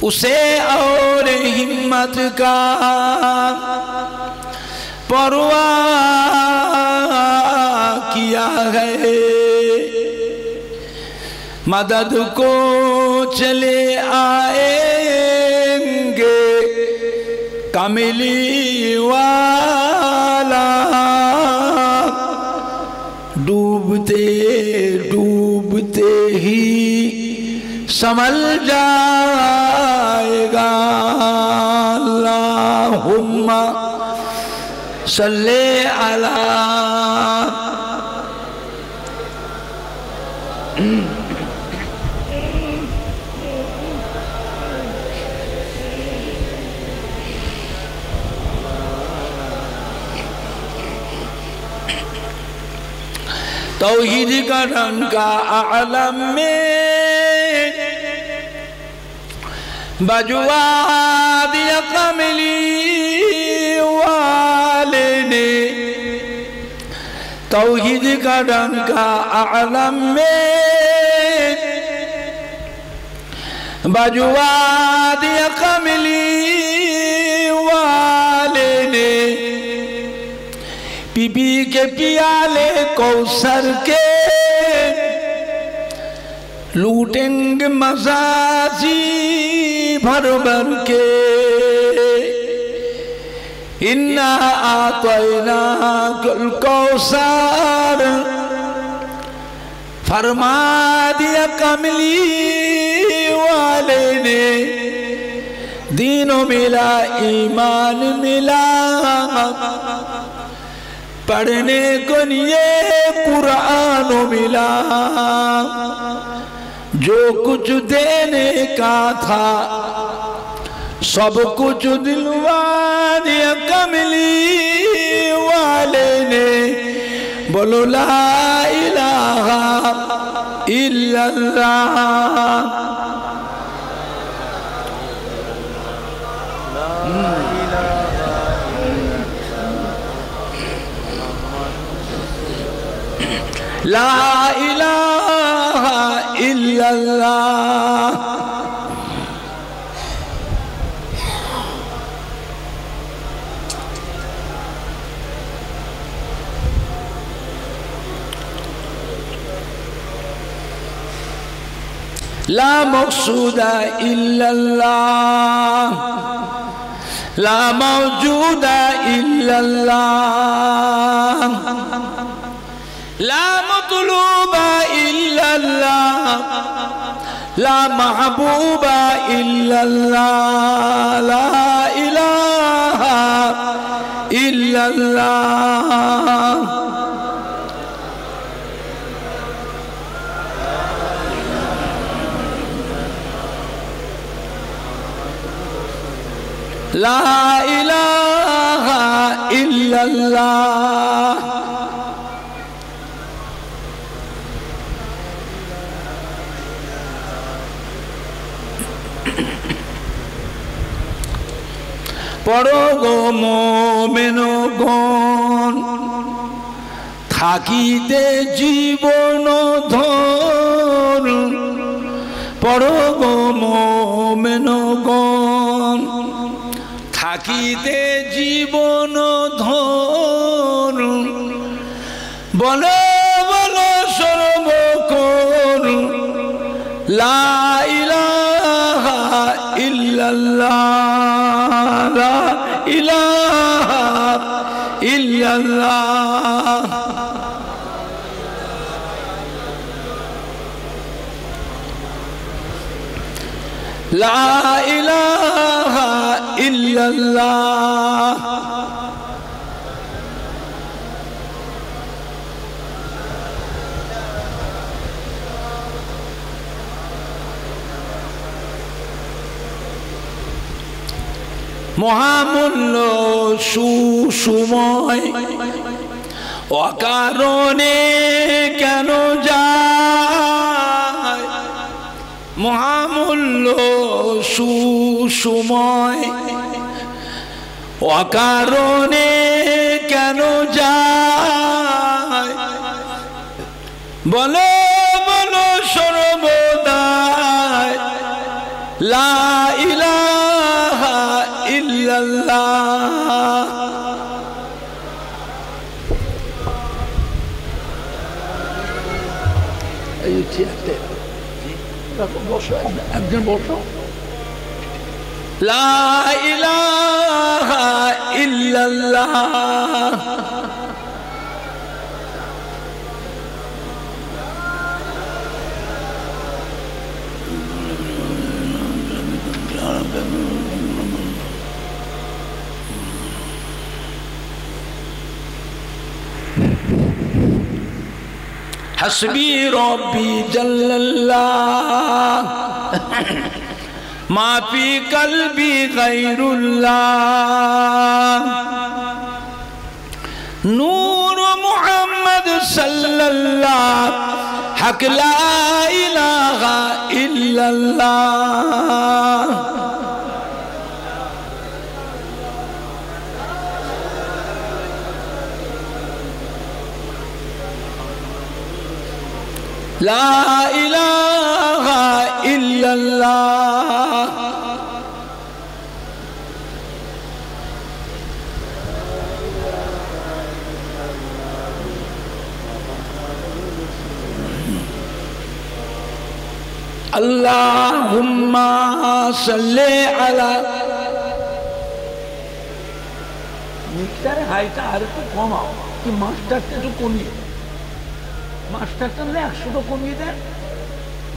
उसे और हिम्मत का परवाह किया है। मदद को चले आएंगे कमली वाला, डूबते डूबते ही संभल जाएगा। अल्लाहुम्मा सल्ले अला। तौहीद का रंग का आलम में बजुआ दिया कमली वाले ने। तौहीद का रंग का आलम में बजुआ दिया कमली वाले ने। पी के पियाले कौसर के लूटेंगे मजाजी भर भर के। इन्ना आतैना कुल कौसर फरमा दिया कमली वाले ने। दीनों मिला ईमान मिला, पढ़ने को ये कुरान मिला। जो कुछ देने का था सब कुछ दिलवा दिया कमली वाले ने। बोलो ला इलाहा इल्लल्लाह। ला इलाहा इल्लल्लाह। ला मक़सूदा इल्लल्लाह, ला मौजूदा इल्लल्लाह, ला मतलूबा इल्लल्लाह, ला महबूबा इल्लल्लाह, ला इलाहा इल्लल्लाह। ला इलाहा इल्लल्लाह। पढ़ो गो मोमेनगণ থাকিতে জীবন ধন। পড়ো গো মোমেনগণ থাকিতে জীবন ধন। বলো বলো সর্বক্ষণ লা ইলাহা ইল্লাল্লাহ, লা ইলাহা ইল্লাল্লাহ। লা ইলাহা ইল্লাল্লাহ। মহামূল্য সুসময় অকারণে কেন যায়। মহামূল্য সুসময় অকারণে কেন যায়। বলো বলো সর্বদাই লা ইলাহা বসো, একজন বসো। লা ইলাহা ইল্লাল্লাহ हस्बी रब्बी जल्लल्लाह माफी कल्बी गैरुल्लाह नूर मुहम्मद सल्लल्लाह हक ला इलाहा इल्लल्लाह ला इलाहा इल्लल्लाह अल्लाहुम्मा सल्ले अला मिक्सर हाइटा আর একটু কমাও কি মাস্টারটা একটু কমিয়ে মাস্টারটা 100 তো কমিয়ে দেন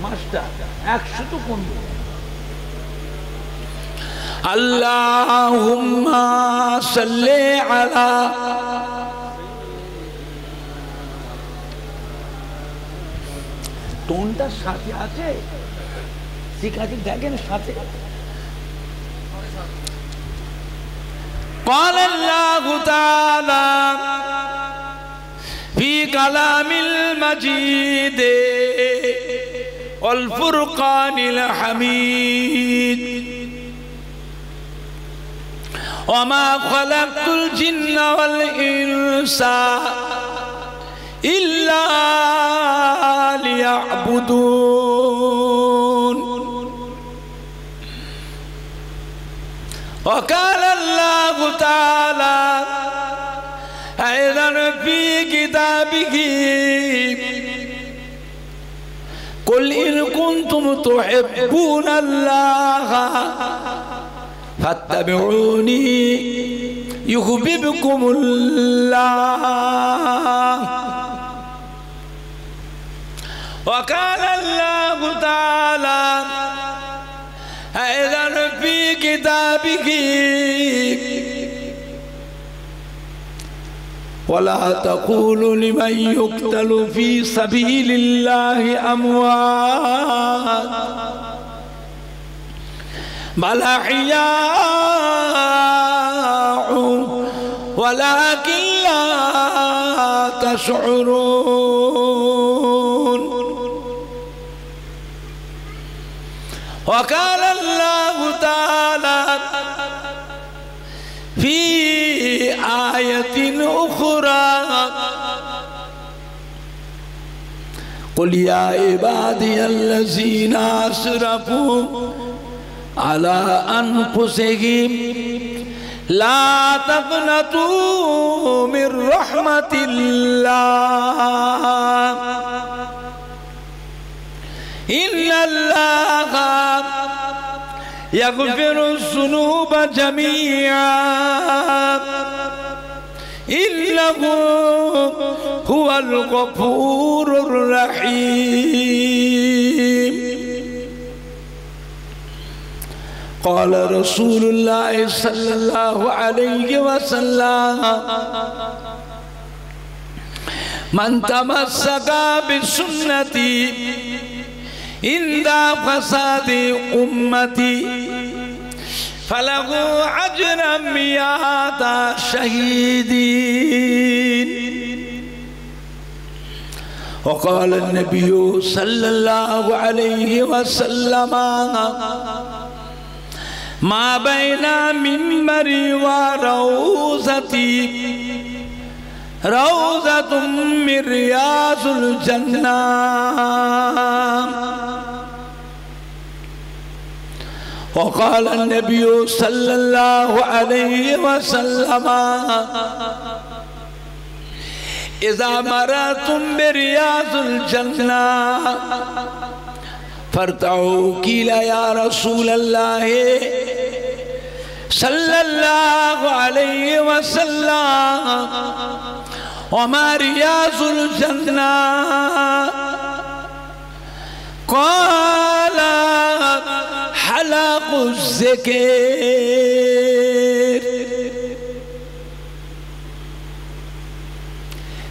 মাস্টার 100 তো কমিয়ে আল্লাহুম্মা সাল্লি আলা টোনটা সাথে আছে শিখাতে দেখেন সাথে قال الله تعالى في كلام المجيد والفرقان الحميد وما خلقت الجن والإنس إلا ليعبدون وقال الله تعالى أيضا في كتابه قل إن كنتم تحبون الله فاتبعوني يحببكم الله وقال الله تعالى أيضا في كتابه ولا تقولوا لمن يقتل في سبيل الله أموات بل أحياء ولكن لا تشعرون وقال الله تعالى في آية أخرى قل يا عبادي الذين أسرفوا على أنفسهم لا تقنطوا من رحمة الله إن الله يغفر الذنوب جميعا إنه هو الغفور الرحيم قال رسول الله صلى الله عليه وسلم من تمسك بسنتي عند فساد أمتي فله أجر 100 شهيدين وقال النبي صلى الله عليه وسلم ما بين منبري وروضتي روضة من رياض الجنة وقال النبي صلى الله عليه وسلم إذا مررتم برياض الجنة फरताओ कीला या रसूल अल्लाह सल्लल्लाहु अलैहि वसल्लम वमा रियाजुल जन्ना क़ाल हलक़ुज़ ज़िक्र।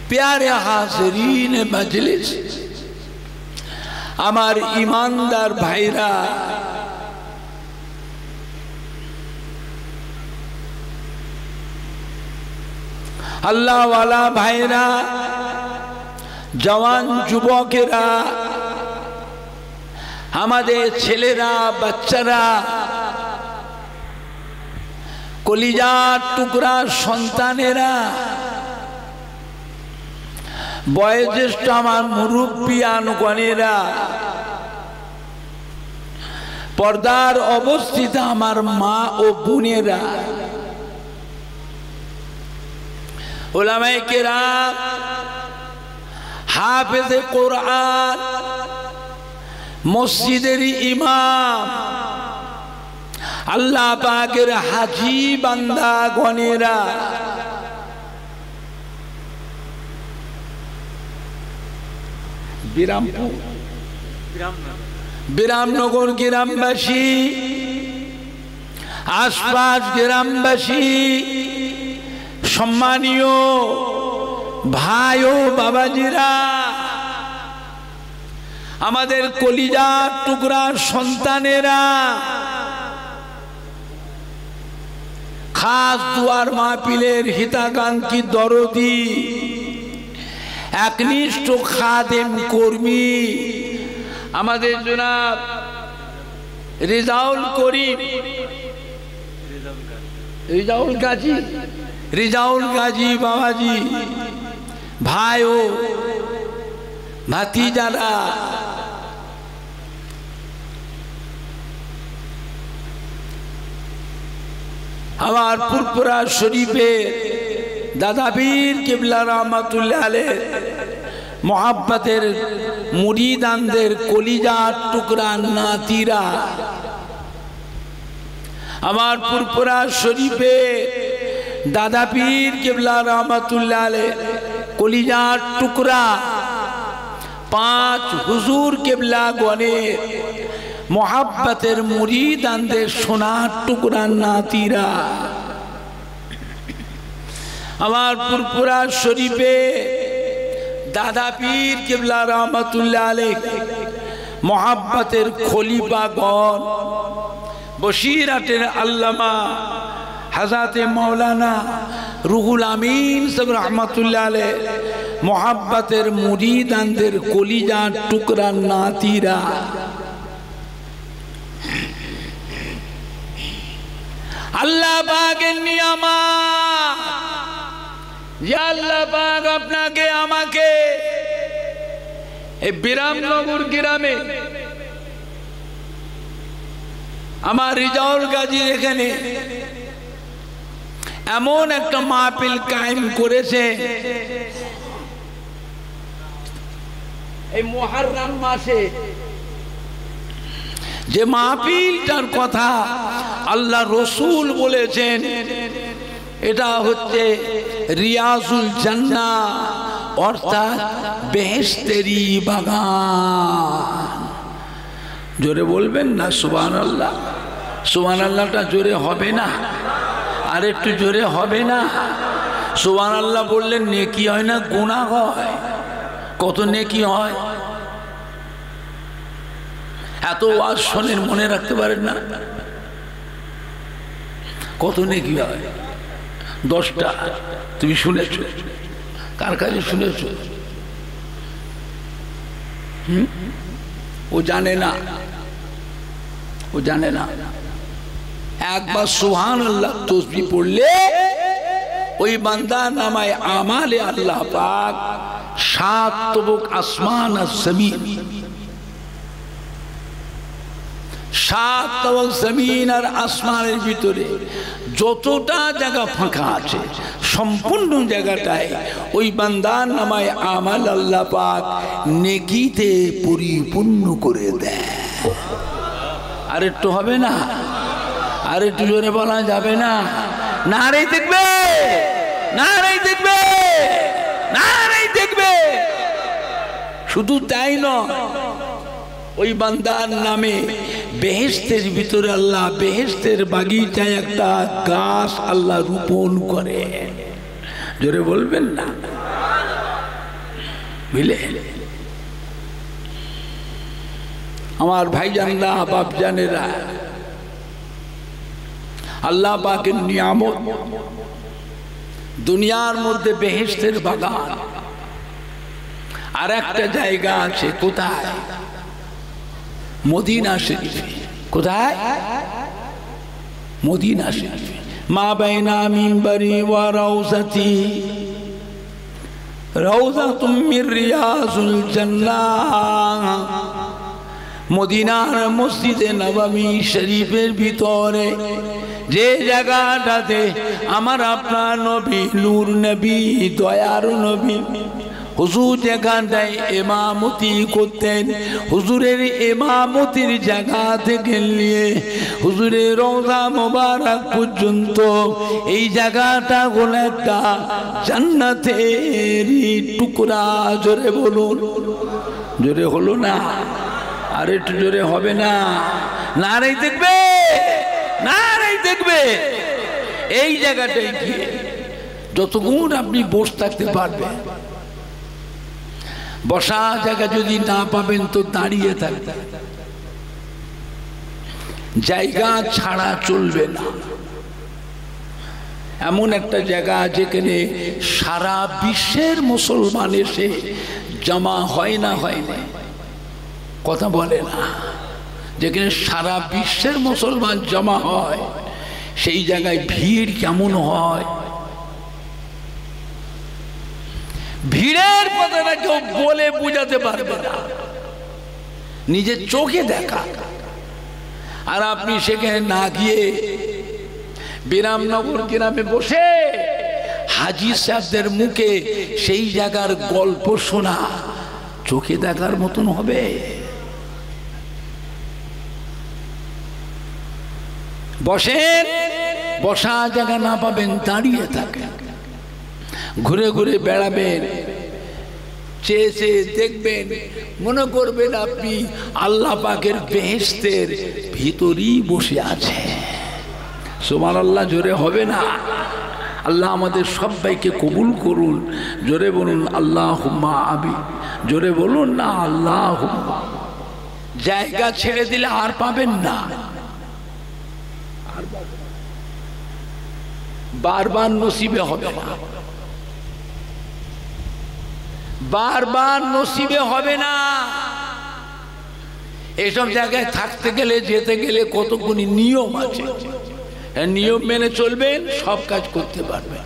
प्यारे हाज़रीन मजलिस, आमार ईमानदार भाईरा, अल्लाह वाला भाईरा, जवान जुबकेरा, हमारे छेलेरा बच्चारा, कलिजा टुकरा सन्तानेरा, बयोज्येष्ठ आमार मुरुब्बियानगणेरा, पर्दार अवस्थित आमार मा ओ बोनेरा, उलमाए किराम, हाफिज़े कुरआन, मस्जिदेर इमाम, अल्लाह पाकेर हाजी बान्दा गणेरा, बिरामनगर ग्रामबासी, आसपास ग्रामबासी, सम्मानीय भाई ओ बाबाजीरा, आमादेर कलिजा टुकरा सन्तानेरा, खास दुआर महफिलेर हिताकांक्षी दरदी एकनिष्ठ खादेम कर्मी आमादेर जनाब रिजाउल करीम, रिजाउल गाजी बाबाजी, भाइयों भातीजारा, आमार पुरपुरा शरीफे दादा पीर किबला रहमतुल्लाह अलैह मोहब्बतेर मुरीदानदेर कलिजा टुकरा नातीरा, आमार पुरपुरा शरीफे दादा पीर किबला रहमतुल्लाह अलैह कलिजा टुकरा पांच हुजूर किबला गणेर मोहब्बतेर मुरीदानदेर सोनार टुकरा नातीरा, आमार पुरपुरा शरीफे दादा पीर किबला रहमतुल्लाह अलैह मोहब्बतेर खलीफागण बशीराटेर अल्लामा हज़रत मौलाना रुहुल आमीन साहब रहमतुल्लाह अलैह मोहब्बतेर मुरीदानदेर कलिजा टुकरा नातीरा, अल्लाह पाकेर नियामत, या अल्लाह पाक आपनाके आमाके ए बिरामनगर ग्रामे आमार रिजाउल गाजीर एखाने एमन एकटा महफिल कायम करेছে এই মুহররম মাসে, যে মাহফিলটার কথা আল্লাহ রসুল বলেছেন এটা হচ্ছে রিয়াজুল জান্নাহ অর্থাৎ বেহেশতেরি বাগান। জোরে বলবেন না সুবহানাল্লাহ? সুবহানাল্লাহটা জোরে হবে না? আর একটু জোরে হবে না? সুবহানাল্লাহ বললে নেকি হয় না গুনাহ হয়? কত নেকি হয়? এত ওয়াজ শোনেন মনে রাখতে পারেন না? কত নেকি হয়? 10টা তুমি শুনেছো? কার কাছে শুনেছো? ও জানে না, ও জানে না। একবার সুবহানাল্লাহ তাসবিহ পড়লে ওই বান্দার নামায় আমালে আল্লাহ পাক 7 তবক আসমান আর জমিন, 7 তবক জমিন আর আসমানের ভিতরে যতটা জায়গা ফাঁকা আছে সম্পূর্ণ জায়গাটায় ওই বান্দার নামায় আমাল আল্লাহ পাক নেকিতে পরিপূর্ণ করে দেয়। আর একটু হবে না? আর একটু জোরে বলা যাবে না? নারেই দেখবে, নারেই দেখবে, নারেই দেখবে। শুধু তাই নয়, ওই বান্দার নামে বেহেশতের ভিতরে আল্লাহ বেহেশতের বাগিচায় একটা গাছ আল্লাহ রোপণ করে। জোরে বলবেন না? বুঝলে আমার ভাইজানরা, বাপজানেরা, আল্লাহ পাকের নিয়ামত দুনিয়ার মধ্যে বেহেশতের বাগান। আর একটা জায়গা আছে, কোথায়? মদিনা শরীফে। কোথায়? মদিনা শরীফে। মা বাইনা মিম্বরি ওয়া রাউজাতি রাউজাতুম মির রিয়াজুল জান্নাহ। মদিনার মসজিদে নববী শরীফের ভিতরে যে জায়গাটাতে আমার আপনার নবী, নূর নবী, দয়ার নবী হুজুর যেখানটায় ইমামতি করতেন, হুজুরের ইমামতির জায়গা থেকে নিয়ে হুজুরের রওজা মোবারক পর্যন্ত এই জায়গাটা হলো একটা জান্নাতের টুকরা। জোরে বলুন, জোরে হলো না? আর একটু জোরে হবে না? নারেই দেখবে, নারেই দেখবে। এই জায়গাটায় গিয়ে যতক্ষণ আপনি বসে থাকতে পারবেন, বসা জায়গা যদি না পাবেন তো দাঁড়িয়ে থাকবেন। জায়গা ছাড়া চলবে না। এমন একটা জায়গা যেখানে সারা বিশ্বের মুসলমান এসে জমা হয় না, হয় না, কথা বলে না, যেখানে সারা বিশ্বের মুসলমান জমা হয়, সেই জায়গায় ভিড় কেমন হয়? ভিড়ের কথাটা কেউ বলে বোঝাতে পারবে না, নিজের চোখে দেখা। আর আপনি সেখানে না গিয়ে বিরামনগর গ্রামে বসে হাজী সাহেবদের মুখে সেই জায়গার গল্প শোনা চোখে দেখার মতন হবে? বসেন, বসা জায়গা না পাবেন দাঁড়িয়ে থাকেন, ঘুরে ঘুরে বেড়াবেন, চেয়ে চেয়ে দেখবেন, মনে করবেন আপনি আল্লাহ পাকের বেহেশতের ভিতরেই বসে আছে। সুবহানাল্লাহ, জোরে হবে না? আল্লাহ আমাদের সবাইকে কবুল করুন। জোরে বলুন আল্লাহুম্মা আমিন। জোরে বলুন না আল্লাহুম্মা। জায়গা ছেড়ে দিলে আর পাবেন না, বারবার নসিবে হবে না, বারবার নসিবে হবে না। এসব জায়গায় থাকতে গেলে, যেতে গেলে কতগুলি নিয়ম আছে, নিয়ম মেনে চলবেন, সব কাজ করতে পারবেন।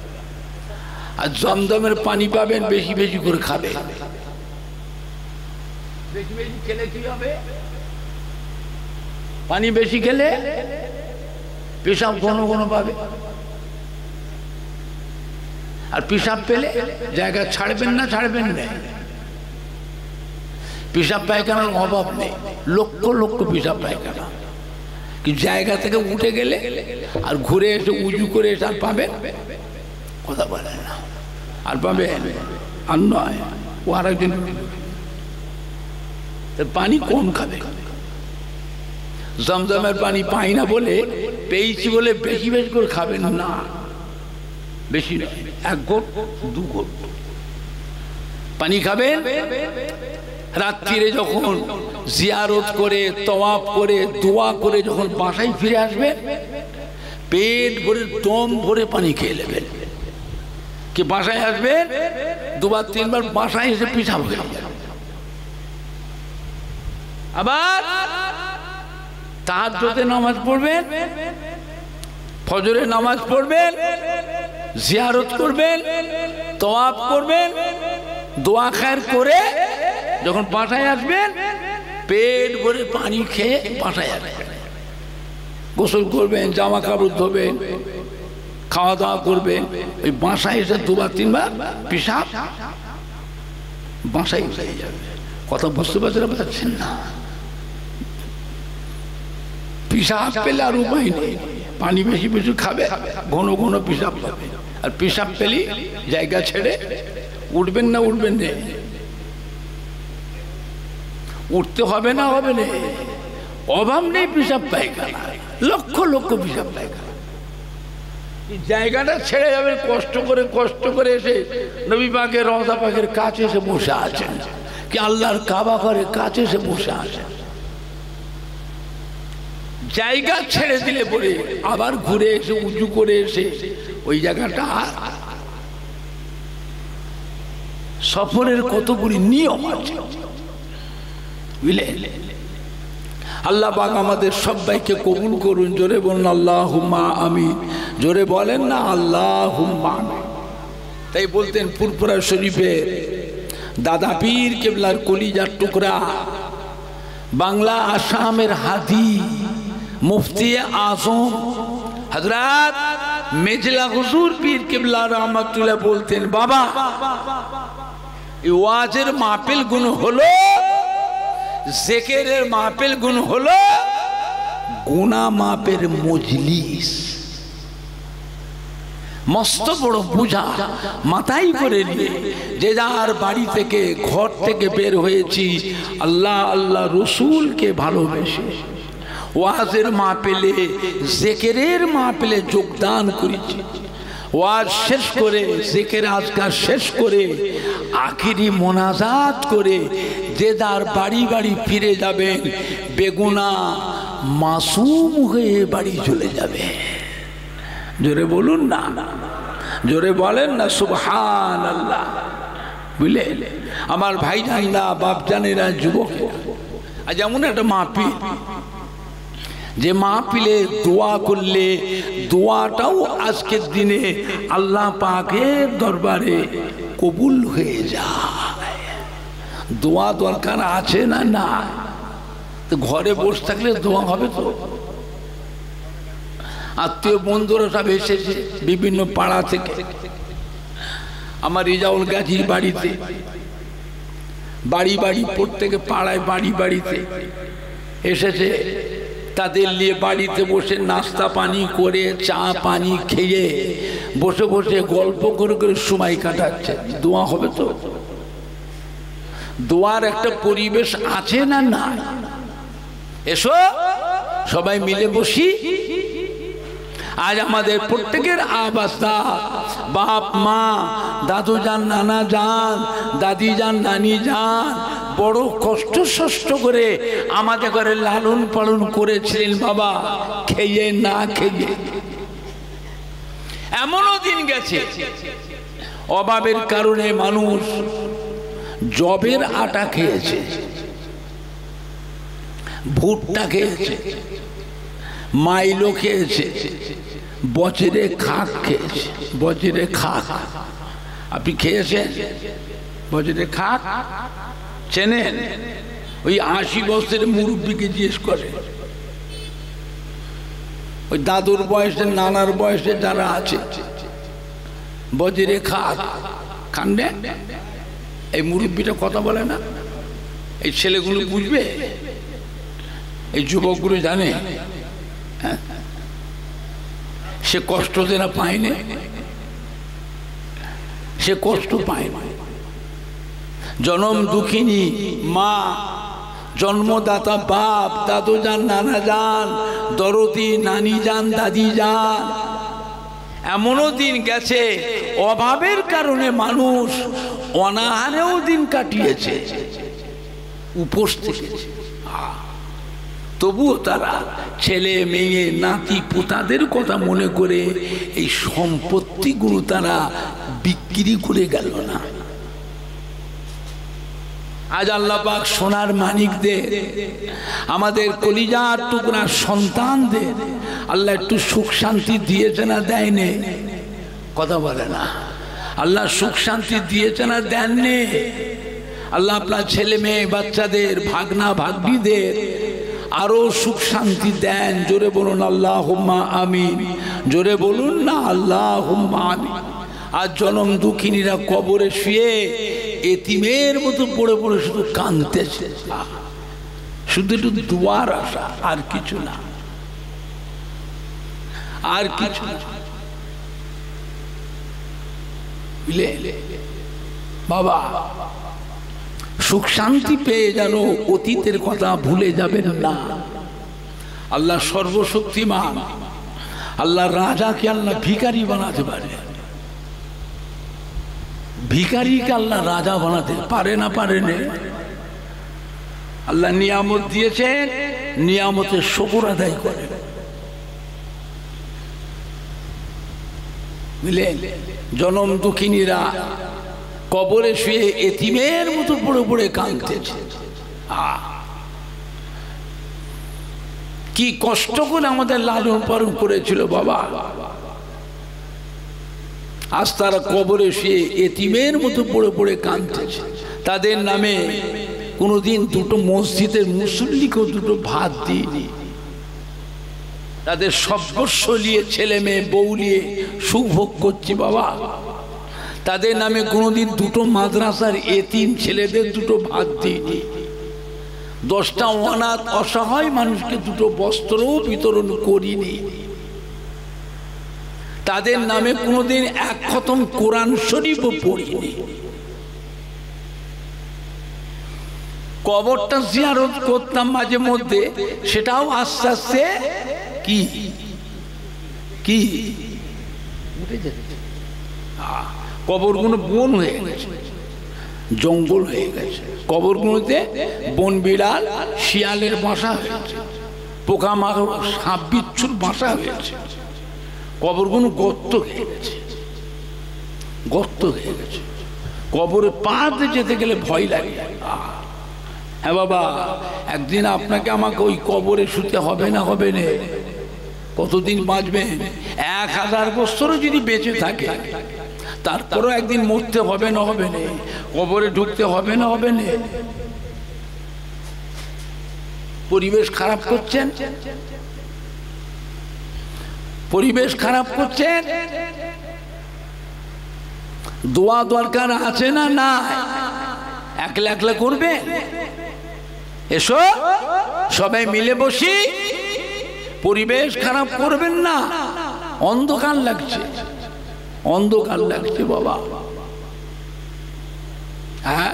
আর জমজমের পানি পাবেন, বেশি বেশি করে খাবেন। বেশি বেশি খেলে কি হবে? পানি বেশি খেলে পেশাব ঘন ঘন পাবে, আর পেশাব পেলে জায়গা ছাড়বেন না, ছাড়বেন না। পেশাব পায়খানার অভাব নেই, লক্ষ লক্ষ পেশাব পায়খানা, কি জায়গা থেকে উঠে গেলে আর ঘুরে এসে উঁচু করে এসে আর পাবেন? কথা বলে না, আর পাবেন? আর নয়, ও আর একজন পানি কম খাবে। জমজমের পানি পাই না বলে, পেয়েছি বলে বেশি বেশি করে খাবেন না, বেশি নয়, 1 ঘট 2 ঘট পানি খাবেন। রাত্রিরে যখন জিয়ারত করে, তওয়াফ করে, দোয়া করে যখন বাসায় ফিরে আসবেন, পেট ভরে দম ভরে পানি খেয়ে নেবেন। কি বাসায় আসবেন, 2বার 3বার বাসায় এসে পেশাব হয়ে যাবে। আবার তাহাজ্জুদের নামাজ পড়বেন, ফজরের নামাজ পড়বেন, জিয়ারত করবেন, তওয়াফ করবেন, দোয়া খায়ের করে যখন বাসায় আসবেন, পেট ভরে পানি খেয়ে বাসায় আসবেন। গোসল করবেন, জামা কাপড় ধোবেন, খাওয়া দাওয়া করবেন। ওই বাসায় এসে 2বার 3বার পেশাব বাসায় হয়ে যাবে। কথা বুঝতে পারছেন না? পিসাব পেলে আর উপায় নেই, পানি বেশি বেশি খাবে, ঘন ঘন পিসাব পাবে। আর পিসাব পেলে জায়গা ছেড়ে উঠবেন না, উঠবেন না, উঠতে হবে না, হবে না, অভাব নেই পিসাব পায়খানা, লক্ষ লক্ষ পিসাব পায়খানা। জায়গাটা ছেড়ে যাবেন কষ্ট করে এসে নবী পাকের রওজা পাকের কাছে এসে বসে আছেন, কি আল্লাহর কাবা ঘরের কাছে এসে বসে আছেন। জায়গা ছেড়ে দিলে পরে আবার ঘুরে এসে উঁচু করে এসে ওই জায়গাটা, সফরের কতগুলি নিয়ম আছে বুঝলেন। আল্লাহ পাক আমাদের সবাইকে কবুল করুন। জোরে বলুন আল্লাহুম্মা আমিন। জোরে বলেন না আল্লাহুম্মা আমিন। তাই বলতেন ফুরফুরা শরীফের দাদা পীর কেবলার কলিজার টুকরা, বাংলা আসামের হাদি মুফতি আজম হযরত মেজলা হুজুর পীর কেবলা রহমাতুল্লাহ বলতেন, বাবা এই ওয়াজের মাহফিল গুণ হলো, জিকিরের মাহফিল গুণ হলো গুনাহ মাপের মজলিস। মস্ত বড় বুঝা মাথায় করে নিয়ে যে যার বাড়ি থেকে ঘর থেকে বের হয়েছি আল্লাহ আল্লাহ রসুলকে ভালোবেসে, ওয়াজের মাহফিলে জিকিরের মাহফিলে যোগদান করেছি। ওয়াজ শেষ করে জিকির আজকার শেষ করে আখিরি মোনাজাত করে যে যার বাড়ি বাড়ি ফিরে যাবেন, বেগুনাহ মাসুম হয়ে বাড়ি চলে যাবে। জোরে বলুন না, জোরে বলেন না সুবহানাল্লাহ। বুঝলে আমার ভাইজানেরা, বাপজানেরা, যুবকেরা, আজ এমন একটা মাহফিল যে মাহফিলে দোয়া করলে দোয়াটাও আজকের দিনে আল্লাহ পাকের দরবারে কবুল হয়ে যায়। দোয়া দরকার আছে না? না, তো ঘরে বসে থাকলে দোয়া হবে তো? আত্মীয় বন্ধুরা সব এসেছে বিভিন্ন পাড়া থেকে, আমার রিজাউল গাজীর বাড়িতে, বাড়ি বাড়ি প্রত্যেকে পাড়ায় বাড়ি বাড়িতে এসেছে। তাদের নিয়ে বাড়িতে বসে নাস্তা পানি করে চা পানি খেয়ে বসে বসে গল্প করে করে সময় কাটাচ্ছে। দোয়া হবে তো? দোয়ার একটা পরিবেশ আছে না? না, এসো সবাই মিলে বসি। আজ আমাদের প্রত্যেকের অবস্থা, বাপ মা, দাদু যান, নানা যান, দাদি যান, নানি যান, বড় কষ্ট করে আমাদের ঘরে লালন পালন করেছিলেন বাবা, খেয়ে না খেয়ে। এমনও দিন গেছে অভাবের কারণে মানুষ জবের আটা খেয়েছে, ভুট্টা খেয়েছে, মাইলো খেয়েছে, বছরে খাক খেয়েছে। বছরে খাক আপনি খেয়েছেন? বছরে খাক চেনেন? ওই 80 বছরের মুরব্বীকে জিজ্ঞেস করে, ওই দাদুর বয়সে, নানার বয়সে যারা আছে, বছরে খাক খান না? এই মুরব্বীটা কথা বলে না? এই ছেলেগুলো বুঝবে? এই যুবকগুলো জানে? সে কষ্ট যেন পায়নি, সে কষ্ট পায় না। জনম দুঃখিনী মা, জন্মদাতা বাপ, দাদু যান, নানা যান, দরদি নানি যান, দাদি যান। এমনও দিন গেছে অভাবের কারণে মানুষ অনাহারেও দিন কাটিয়েছে, উপোস থেকেছে। তবুও তারা ছেলে মেয়ে নাতি পোতাদের কথা মনে করে এই সম্পত্তিগুলো তারা বিক্রি করে গেল না। আজ আল্লাহ পাক সোনার মানিকদের, আমাদের কলিজার টুকরা সন্তানদের আল্লাহ একটু সুখ শান্তি দিয়েছে না দেয়নি? কথা বলে না। আল্লাহ সুখ শান্তি দিয়েছে না দেননি? আল্লাহ আপনার ছেলে মেয়ে বাচ্চাদের, ভাগনা ভাগ্নিদের আরো সুখ শান্তি দেন। জোরে বলুন আল্লাহুম্মা আমিন। জোরে বলুন না আল্লাহুম্মা আমিন। আজ জনম দুঃখিনীরা কবরে শুয়ে এতিমের মতো পড়ে পড়ে শুধু কাঁদতেছে, শুধু একটু দুয়ার আশা, আর কিছু না। আর কিছু বাবা। সুখ শান্তি পেয়ে যেন অতীতের কথা ভুলে যাবেন না। আল্লাহ সর্বশক্তিমান, আল্লাহ রাজাকে আল্লাহ ভিখারি বানাতে পারে, ভিখারিকে আল্লাহ রাজা বানাতে পারে না? পারে না? আল্লাহ নিয়ামত দিয়েছেন, নিয়ামতের শুকর আদায় করে, বুঝলেন? জনম দুঃখিনীরা কবরে শুয়ে এতিমের মতো পড়ে পড়ে কাঁদতেছে। কি কষ্ট করে আমাদের লালন পালন করেছিল বাবা, আজ তারা কবরে শুয়ে এতিমের মতো পড়ে পড়ে কাঁদতেছে। তাদের নামে কোনোদিন দুটো মসজিদের মুসল্লিকেও দুটো ভাত দিইনি। তাদের সর্বস্ব নিয়ে, ছেলে মেয়ে বউ নিয়ে সুখ ভোগ করছি বাবা। তাদের নামে কোনোদিন দুটো মাদ্রাসার এতিম ছেলেদের দুটো ভাত দিইনি। 10টা অনাথ অসহায় মানুষকে দুটো বস্ত্রও বিতরণ করিনি। তাদের নামে কোনোদিন এক খতম কোরআন শরীফও পড়িনি। কবরটা জিয়ারত করতাম মাঝে মধ্যে, সেটাও আস্তে আস্তে কি কি উঠে যেতে, কবরগুলো বন হয়ে গেছে, জঙ্গল হয়ে গেছে। কবরগুলোতে বন বিড়াল শিয়ালের বাসা হয়েছে, পোকামাকড় সাপ বিচ্ছুর বাসা হয়েছে। কবরগুলো গর্ত হয়ে গেছে, গর্ত হয়ে গেছে। কবরে পা যেতে গেলে ভয় লাগে। হ্যাঁ বাবা, একদিন আপনাকে আমাকে ওই কবরে শুতে হবে না? হবে না? কতদিন বাঁচবেন? 1000 বছরও যদি বেঁচে থাকে, তারপরও একদিন মরতে হবে না? হবে না? কবরে ঢুকতে হবে না? হবে না? পরিবেশ খারাপ করছেন, পরিবেশ খারাপ করছেন। দোয়া দরকার আছে না? না, একলা একলা করবে? এসো সবাই মিলে বসি, পরিবেশ খারাপ করবেন না। অন্ধকার লাগছে, অন্ধকার লাগছে বাবা। হ্যাঁ,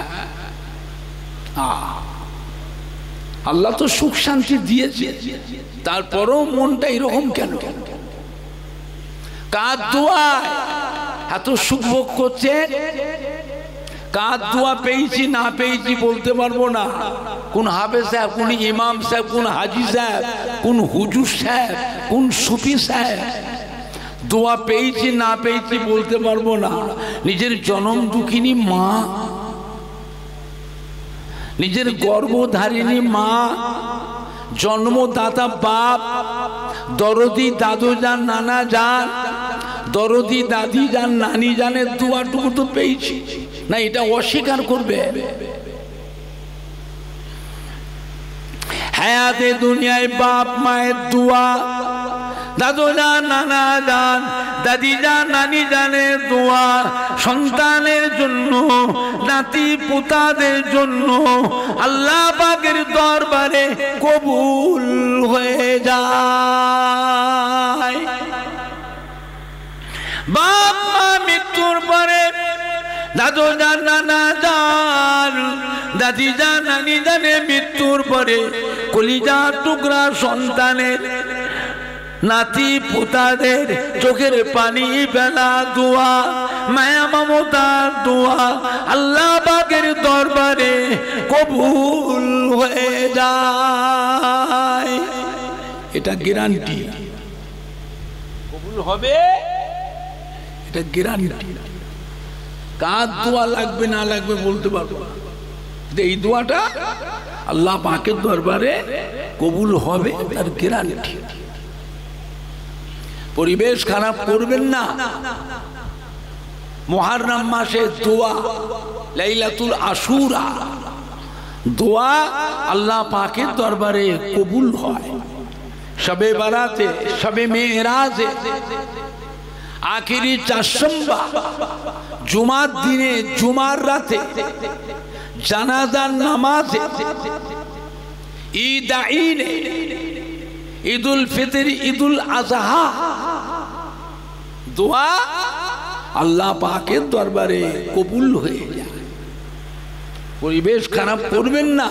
আল্লাহ তো সুখ শান্তি দিয়েছে, তারপরেও মনটা এরকম কেন? কার দোয়ায় এত সুখ ভোগ করছে? কার দোয়া পেয়েছি না পেয়েছি বলতে পারবো না। কোন হাফেজ সাহেব, কোন ইমাম সাহেব, কোন হাজি সাহেব, কোন হুজুর সাহেব, কোন সুফি সাহেব দোয়া পেয়েছি না পেয়েছি বলতে পারবো না। নিজের জনম দুঃখিনী মা, নিজের গর্ভধারিণী মা, জন্মদাতা বাপ, দরদি দাদু যান, নানা যান, দরদি দাদি যান, নানি জানের দোয়াটুকু তো পেয়েছি না, এটা অস্বীকার করবে? হায়াতে দুনিয়ায় বাপ মায়ের দোয়া, দাদু যান, নানা যান, দাদি যান, নানি জানের দোয়া সন্তানের জন্য, নাতি পোতাদের জন্য আল্লাহ পাকের দরবারে কবুল হয়ে যায়। বাপ মা মৃত্যুর পরে দাদু যান, নানা যান, দাদি যান, নানি জানে মৃত্যুর পরে কলিজা টুকরা সন্তানের, নাতি পোতাদের চোখের পানি বেলা দোয়া, মায়া মমতার দোয়া আল্লাহ পাকের দরবারে কবুল হয়ে যায়। এটা গ্যারান্টি, কবুল হবে, এটা গ্যারান্টি। কার দোয়া লাগবে না লাগবে বলতে পারবো না, এই দোয়াটা আল্লাহ পাকের দরবারে কবুল হবে, তার গ্যারান্টি। পরিবেশ খারাপ করবেন না। মুহররম মাসে দোয়া, লাইলাতুল আশুরা দোয়া আল্লাহ পাকের দরবারে কবুল হয়। শবে বারাতে, শবে মেরাজে, আখিরি চারশম্বা, জুমার দিনে, জুমার রাতে, জানাজার নামাজে, ঈদ আইনে, ঈদুল ফিতর, ঈদুল আজহা, দোয়া আল্লাহ পাকের দরবারে কবুল হয়ে যায়। পরিবেশ খারাপ করবেন না।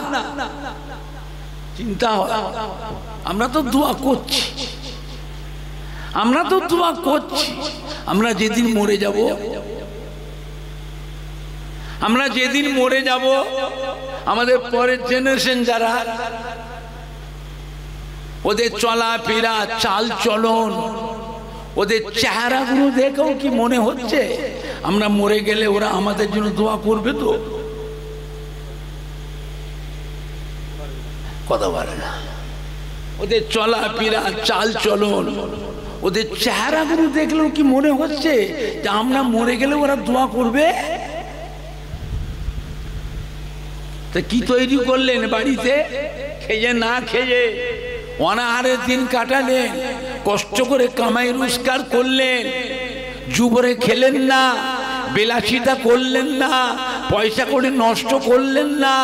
চিন্তা হয় আমরা তো দোয়া করছি, আমরা তো দোয়া করছি। আমরা যেদিন মরে যাব, আমরা যেদিন মরে যাব, আমাদের পরের জেনারেশন যারা, ওদের চলাফেরা, চাল চলন, ওদের চেহারাগুলো দেখেও কি মনে হচ্ছে আমরা মরে গেলে ওরা আমাদের জন্য দোয়া করবে? তো কথা বলে না। ওদের চলাফেরা, চাল চলন, ওদের চেহারাগুলো দেখলেও কি মনে হচ্ছে যে আমরা মরে গেলে ওরা দোয়া করবে? তা কি তৈরি করলেন বাড়িতে? খেয়ে না খেয়ে অনাহারে দিন কাটালেন, কষ্ট করে কামাই রোজগার করলেন, জুবরে খেলেন না, বিলাসিতা করলেন না, পয়সা করে নষ্ট করলেন না,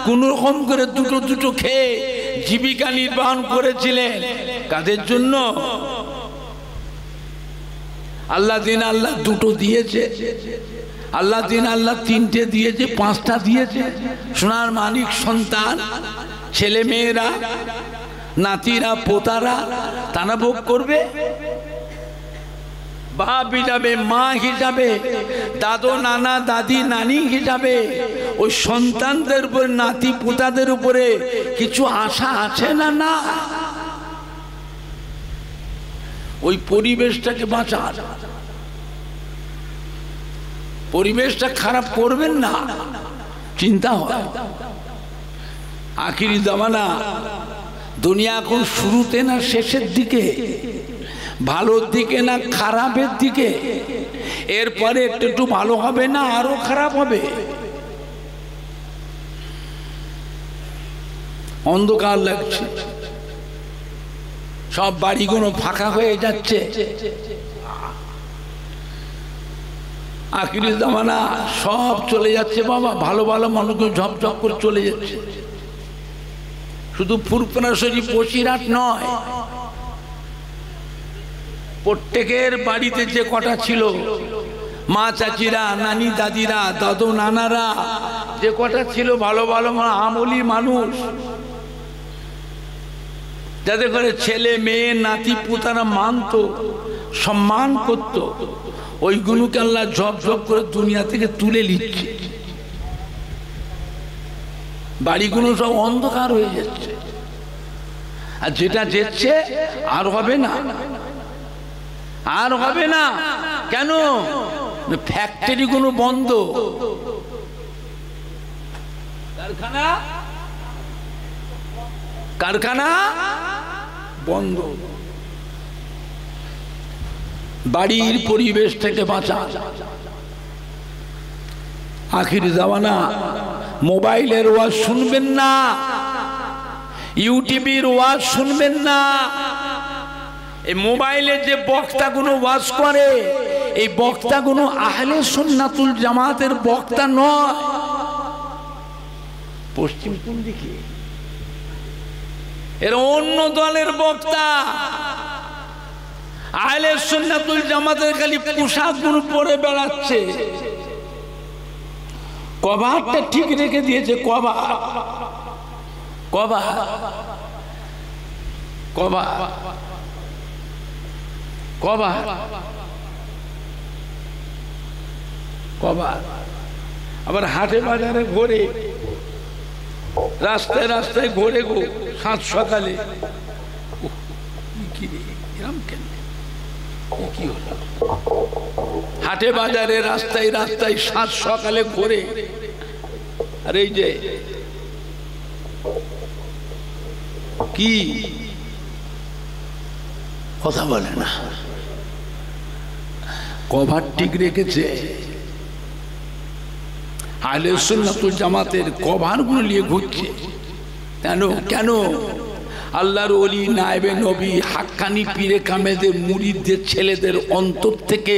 কোন রকম করে দুটো দুটো খেয়ে জীবিকা নির্বাহ করেছিলেন। কাদের জন্য? আল্লাহ দিন আল্লাহ দুটো দিয়েছে, আল্লাহ দিন আল্লাহ তিনটে দিয়েছে, পাঁচটা দিয়েছে। সোনার মানিক সন্তান, ছেলে মেয়েরা, নাতিরা, পোতারা, তারা ভোগ করবে। বাপ হিসাবে, মা হিসাবে, দাদু, নানা, দাদি, নানি হিসাবে ওই সন্তানদের উপরে, নাতি পোতাদের উপরে কিছু আশা আছে না? না। ওই পরিবেশটাকে বাঁচান, পরিবেশটা খারাপ করবেন না। চিন্তা হয় আখিরি জামানা, দুনিয়া এখন শুরুতে না শেষের দিকে, ভালোর দিকে না খারাপের দিকে? এরপরে একটু একটু ভালো হবে না আরো খারাপ হবে? অন্ধকার লাগছে, সব বাড়িগুলো ফাঁকা হয়ে যাচ্ছে। আখিরি জামানা, সব চলে যাচ্ছে বাবা। ভালো ভালো মানুষগুলো ঝপঝপ করে চলে যাচ্ছে। শুধু ফুরফুরা শরীফ, বসিরহাট নয়, প্রত্যেকের বাড়িতে যে কটা ছিল, মা চাচিরা, নানি দাদিরা, দাদু নানারা যে কটা ছিল, ভালো ভালো আমলি মানুষ, যাদের করে ছেলে মেয়ে নাতি পুতারা মানত, সম্মান করত, ওইগুলোকে আল্লাহ ঝপঝপ করে দুনিয়া থেকে তুলে নিচ্ছে। বাড়িগুলো সব অন্ধকার হয়ে যাচ্ছে। আর যেটা যেচ্ছে আর হবে না, আর হবে না। কেন? ফ্যাক্টরি গুলো বন্ধ, কারখানা কারখানা বন্ধ। বাড়ির পরিবেশ থেকে বাঁচা। আখির জামানা, মোবাইলের ওয়াজ শুনবেন না, ইউটিউবের ওয়াজ শুনবেন না। এই মোবাইলে যে বক্তাগুলো ওয়াজ করে, এই বক্তাগুলো আহলে সুন্নাতুল জামাতের বক্তা নয়। পশ্চিম কোন দিকে? এর অন্য দলের বক্তা। আহলে সুন্নাতুল জামাতের খালি পোশাকগুলো পরে বেড়াচ্ছে। কভারটা ঠিক রেখে দিয়েছে, cover cover cover cover cover. আবার হাটে বাজারে ঘোরে, রাস্তায় রাস্তায় ঘোরে গো সাত সকালে। কি হলো? হাটে বাজারে রাস্তায় রাস্তায় সাত সকালে ঘোরে। আর এই যে কি কথা বলে না, কভার ঠিক রেখেছে। আহলে সুন্নাতুল জামাতের কভার গুলো নিয়ে ঘুরছে। কেন? কেন? আল্লাহর ওলি, নায়েবে নবী, হাক্কানি পীরে কামেদের, মুরিদদের ছেলেদের অন্তর থেকে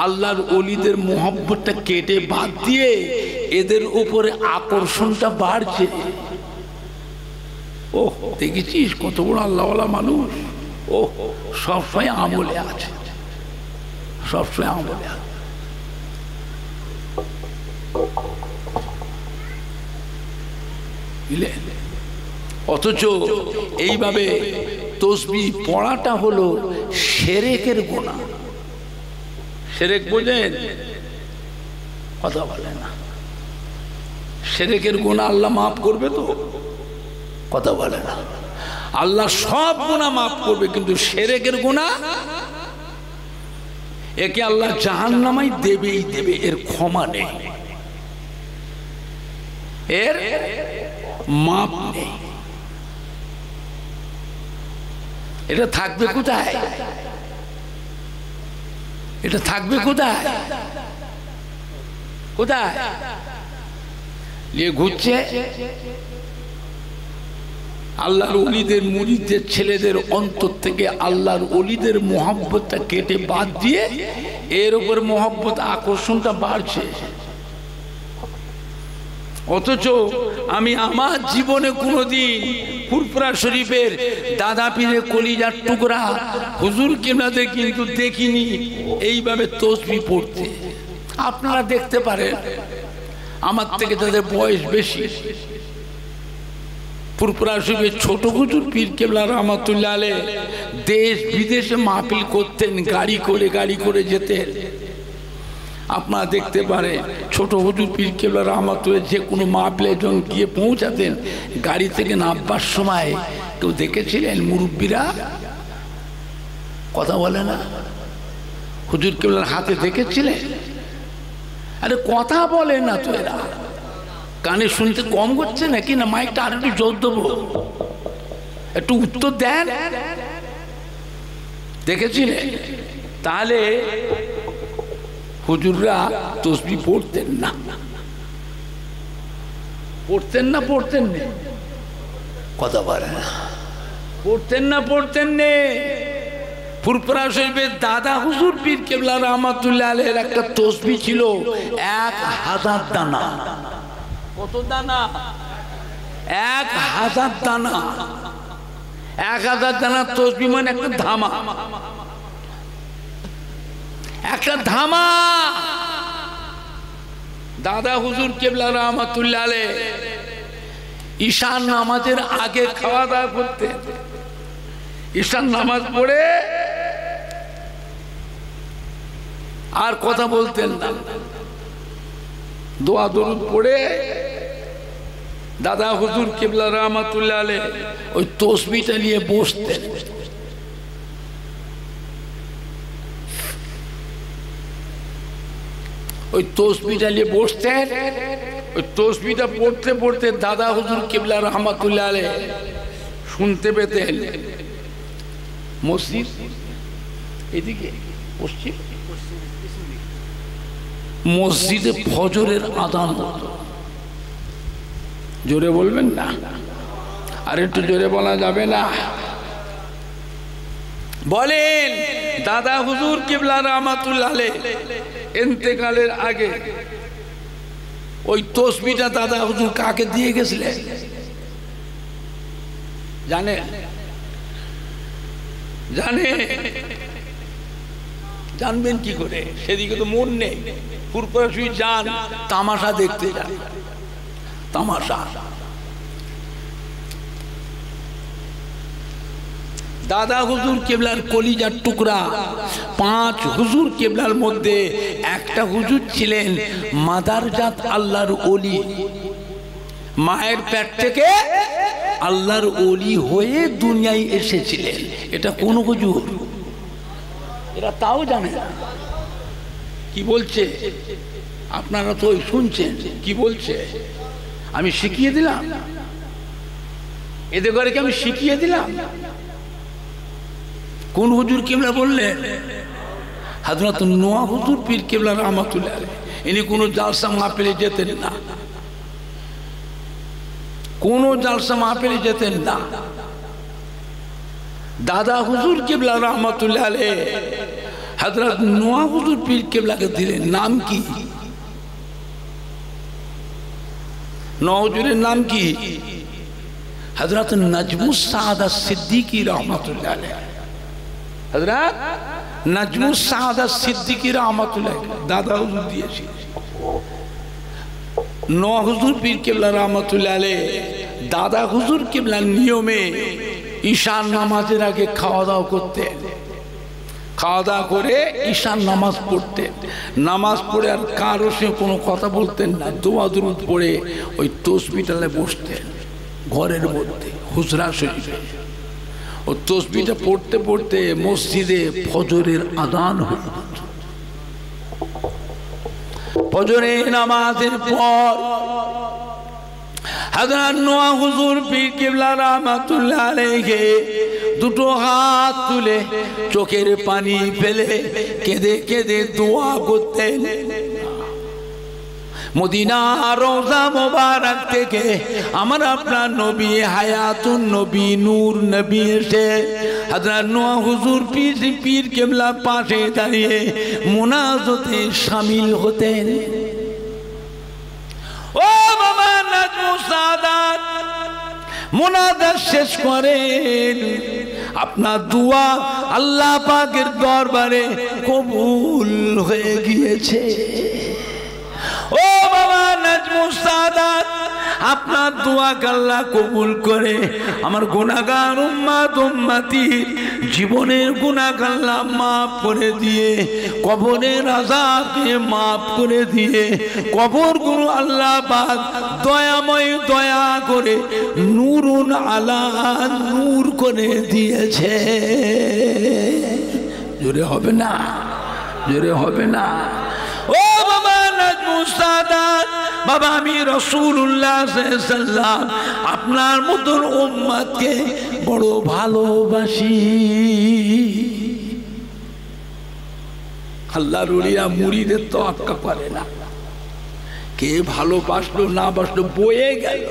আল্লাহর ওলিদের মোহব্বতটা কেটে বাদ দিয়ে এদের উপরে আকর্ষণটা বাড়ছে। ও দেখেছিস কত বড় আল্লাহওয়ালা মানুষ, ও সবসময় আমলে আছে। সবসময় আমলে আসবে। অথচ এইভাবে তসবিহ পড়াটা হলো শিরকের গুনাহ। শিরক বোঝেন? কথা বলে না। শিরকের গুনাহ আল্লাহ মাফ করবে তো? কথা বলে না। আল্লাহ সব গুনাহ মাফ করবে, কিন্তু শিরকের গুনাহ একে আল্লাহ জাহান্নামায় দেবেই দেবে, এর ক্ষমা নেই, এর মাপ নেই। এটা থাকবে কোথায়? এটা থাকবে কোথায়? কোথায় নিয়ে ঘুরছে? আল্লাহর ওলিদের মুরিদদের ছেলেদের অন্তর থেকে আল্লাহর ওলিদের মোহাব্বতটা কেটে বাদ দিয়ে এর উপর মোহাব্বত আকর্ষণটা বাড়ছে। অথচ আমি আমার জীবনে কোনোদিন ফুরফুরা শরীফের দাদা পীরের কলিজার টুকরা হুজুর কিবলাদের কিন্তু দেখিনি এইভাবে তসবিহ পড়তে। আপনারা দেখতে পারেন, আমার থেকে তাদের বয়স বেশি। ফুরফুরা শরীফের ছোট হুজুর পীর কেবলা রহমাতুল্লাহ আলাইহ দেশ বিদেশে মাহফিল করতেন, গাড়ি করে যেতেন। আপনারা দেখতে পারেন ছোট হুজুর পীর কেবলা রহমাতুল্লাহ যে কোনো মাহফিলে যখন গিয়ে পৌঁছাতেন, গাড়ি থেকে নামবার সময় কেউ দেখেছিলেন? মুরব্বীরা কথা বলে না? হুজুর কেবলার হাতে দেখেছিলেন? আরে কথা বলে না তো, এরা কানে শুনতে কম করছে নাকি? না মাইকটা আর একটু জোর দেবো? একটু উত্তর দেন। দেখেছিলেন? তাহলে হুজুররা তসবিহ পড়তেন না, পড়তেন না? পড়তেন না? কথা বলে না। পড়তেন না? পড়তেন না? ফুরফুরা শরীফের দাদা হুজুর পীর কেবলা রহমাতুল্লাহ আলাইহির একটা তসবিহ ছিল 1000 দানা। কত দানা? 1000 দানা। 1000 দানা তসবিহ মানে একটা ধামা, একটা ধামা। দাদা হুজুর কেবলা রহমাতুল্লাহ আলাইহ ঈশান নামাজের আগে খাওয়া দাওয়া করতেন। ঈশান নামাজ পড়ে আর কথা বলতেন না, দোয়া দরুদ পড়ে দাদা হুজুর কেবলা রহমাতুল্লাহ আলাইহ ওই তসবিহটা নিয়ে বসতেন। ওই তসবিহটা নিয়ে বসতেন। ওই তসবিহটা পড়তে পড়তে দাদা হুজুর কেবলা রহমাতুল্লাহ আলাইহ শুনতে পেতেন মসজিদ এদিকে পশ্চিম, মসজিদে ফজরের আযান হতো। জোরে বলবেন না? আর একটু জোরে বলা যাবে না? বলেন। দাদা হুজুর কেবলা রহমাতুল্লাহ আলাইহ ইন্তেকালের আগে ওই তসবিহটা দাদা হুজুর কাকে দিয়ে গেছিলেন জানে? জানে? জানবেন কি করে? সেদিকে তো মন নেই। ফুরফুরা শরীফ যান, তামাশা দেখতে যান, তামাশা। দাদা হুজুর কেবলার কলিজার টুকরা 5 হুজুর কেবলার মধ্যে একটা হুজুর ছিলেন মাদারজাত আল্লাহর ওলি। মায়ের পেট থেকে আল্লাহর ওলি হয়ে দুনিয়ায় এসেছিলেন। এটা কোন হুজুর? এরা তাও জানে না। কি বলছে? আপনারা তো শুনছেন কি বলছে। আমি শিখিয়ে দিলাম, এদের ঘরে কি আমি শিখিয়ে দিলাম? কোন হুজুর কেবলা বললেন? হযরত নোয়া হুজুর পীর কেবলা রহমাতুল্লাহ আলাইহ। ইনি কোনো জালসা মাহফিলে যেতেন না, কোনো জালসা মাহফিলে যেতেন না। দাদা হুজুর কেবলা রহমাতুল্লাহ আলাইহ হযরত নোয়া হুজুর পীর কেবলাকে দিলেন নাম কি? নোয়া হুজুরের নাম কি? হযরত নাজমুস সাআদা সিদ্দিকী রহমাতুল্লাহ আলাইহ। হযরত নাজমুস সাআদাত সিদ্দিকী রাহমাতুল্লাহ দাদা হুজুর দিয়েছে। নোয়া হুজুর পীর কেবলা রাহমাতুল্লাহ আলাইহি দাদা হুজুর কেবলার নিয়মে ঈশার নামাজের আগে খাওয়া দাওয়া করতেন, খাওয়া দাওয়া করে ঈশার নামাজ পড়তেন। নামাজ পড়ে আর কারো সে কোনো কথা বলতেন না, দোয়া দুরূদ পড়ে ওই তসবিটালে বসতেন ঘরের মধ্যে হুজরা শরীফে। ও তসবিটা পড়তে পড়তে মসজিদে ফজরের আযান হয়ে যেত। ফজরের নামাজের পর হযরত নোয়া হুজুর পীর কেবলা রাহমাতুল্লাহ আলাইহি দুটো হাত তুলে চোখের পানি ফেলে কেঁদে কেঁদে দোয়া করতেন। মদিনা রওজা মোবারক থেকে আমার আপনার নবী হায়াতুন নবী নূর নবী এসে হযরত নোয়া হুজুর পীর কেবলা পাশে দাঁড়িয়ে মুনাজাতে শামিল হতেন। ও বাবা নাজমুস সাআদাত মুনাজাত শেষ করেন, আপনার দোয়া আল্লাহ পাকের দরবারে কবুল হয়ে গিয়েছে। ও বাবা নাজমুস সাআদাত আপনার দোয়া আল্লাহ কবুল করে আমার গুনাহগার উম্মত উম্মতির জীবনের গুনাহ আল্লাহ মাফ করে দিয়ে কবরের আযাবকে মাফ করে দিয়ে কবরগুলো আল্লাহ পাক দয়াময় দয়া করে নূরুন আলা নূর করে দিয়েছে। জোরে হবে না, জোরে হবে না। ও বাবা নাজমুস সাআদাত বাবা আমি রাসূলুল্লাহ সাল্লাল্লাহু আলাইহি ওয়াসাল্লাম আপনার মতন উম্মতকে বড় ভালোবাসি। আল্লাহর ওলিরা মুরিদের তো আক্কা করে না, কে ভালোবাসলো না বাসলো বয়ে গেল।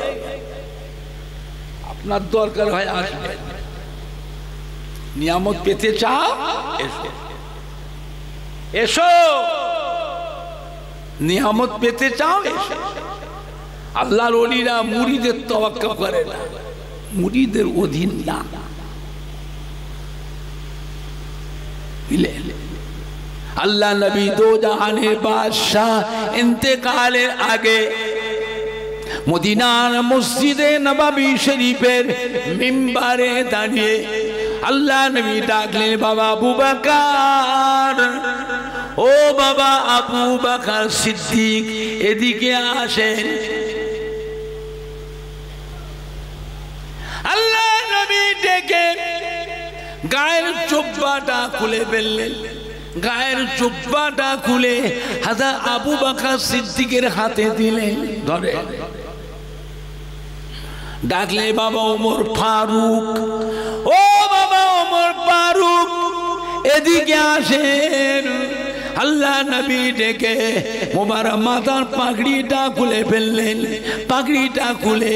আপনার দরকার হয় আসবেন, নিয়ামত পেতে চাও এসো, এসো নিয়ামত পেতে চাও এসো। আল্লাহর ওলিরা মুরিদের তাওয়াক্কুল করে না, মুরিদের অধীন না। আল্লাহ নবী দো জাহানের বাদশাহ ইন্তেকালের আগে মদিনার মসজিদে নববী শরীফের মিম্বারে দাঁড়িয়ে আল্লাহ নবী ডাকলেন, বাবা আবু বকর, ও বাবা আবু বকর সিদ্দিক এদিকে আসেন। আল্লাহ নবী ডেকে গায়ের জুব্বাটা খুলে ফেললেন, গায়ের জুব্বাটা খুলে হযরত আবু বকর সিদ্দিকের হাতে দিলেন, ধরে ডাকলে, বাবা ওমর ফারুক, ও বাবা ওমর ফারুক এদিকে আসেন। আল্লাহ নবী ডেকে মোবারক মাথার পাগড়িটা খুলে ফেললেন, পাগড়িটা খুলে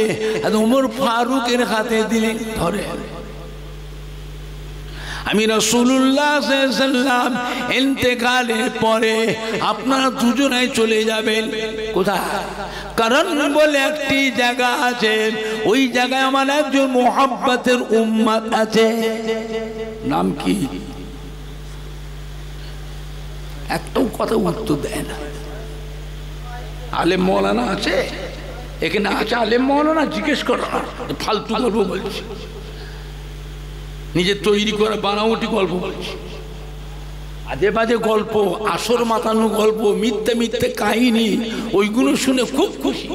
ওমর ফারুকের হাতে দিলেন, ধরে আমি রাসূলুল্লাহ সাল্লাল্লাহু আলাইহি ওয়াসাল্লাম ইন্তেকালের পরে আপনারা দুজনাই চলে যাবেন। কোথায়? কারণ বলে একটি জায়গা আছে, ওই জায়গায় আমার একজন মুহাব্বতের উম্মত আছে। নাম কি? একটাও কথা উত্তর দেয় না। আলেম মৌলানা আছে এখানে, আছে আলেম মৌলানা, জিজ্ঞেস করো না, ফালতু গল্প বলছি, নিজে তৈরি করে বানাউটি গল্প বলছি, আজে বাজে গল্প, আসর মাতানো গল্প, মিথ্যে মিথ্যে কাহিনী, ওইগুলো শুনে খুব খুশি।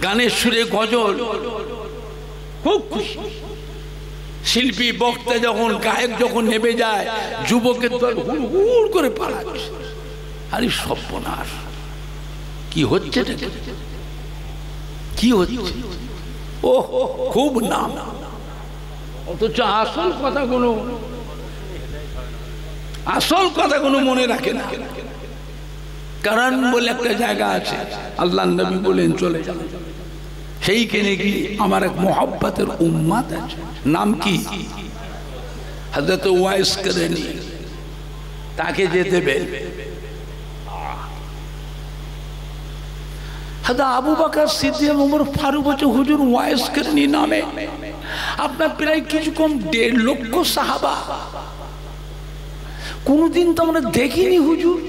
গানের সুরে গজল, খুব খুশি। শিল্পী বক্তা যখন, গায়ক যখন নেমে যায়, যুবকের দল হুড় হুড় করে পালাচ্ছে। আরে সর্বনাশ, কি হচ্ছে, কি হচ্ছে? ও খুব নাম, অথচ আসল কথাগুলো মনে রাখে না। কারণ বলে একটা জায়গা আছে, আল্লাহ নবী বলেন চলে যান, সেইখানে কি আমার এক মুহাব্বতের উম্মত আছে। নাম কি? হযরত ওয়াইস করনি, তাকে যেতে দেবেন। হযরত আবু বকর সিদ্দিক ওমর ফারুক বলছে, হুজুর ওয়াইস করনি নামে আপনার প্রায় কিছু কম 1.5 লক্ষ সাহাবা, কোনদিন তো আমরা দেখিনি হুজুর,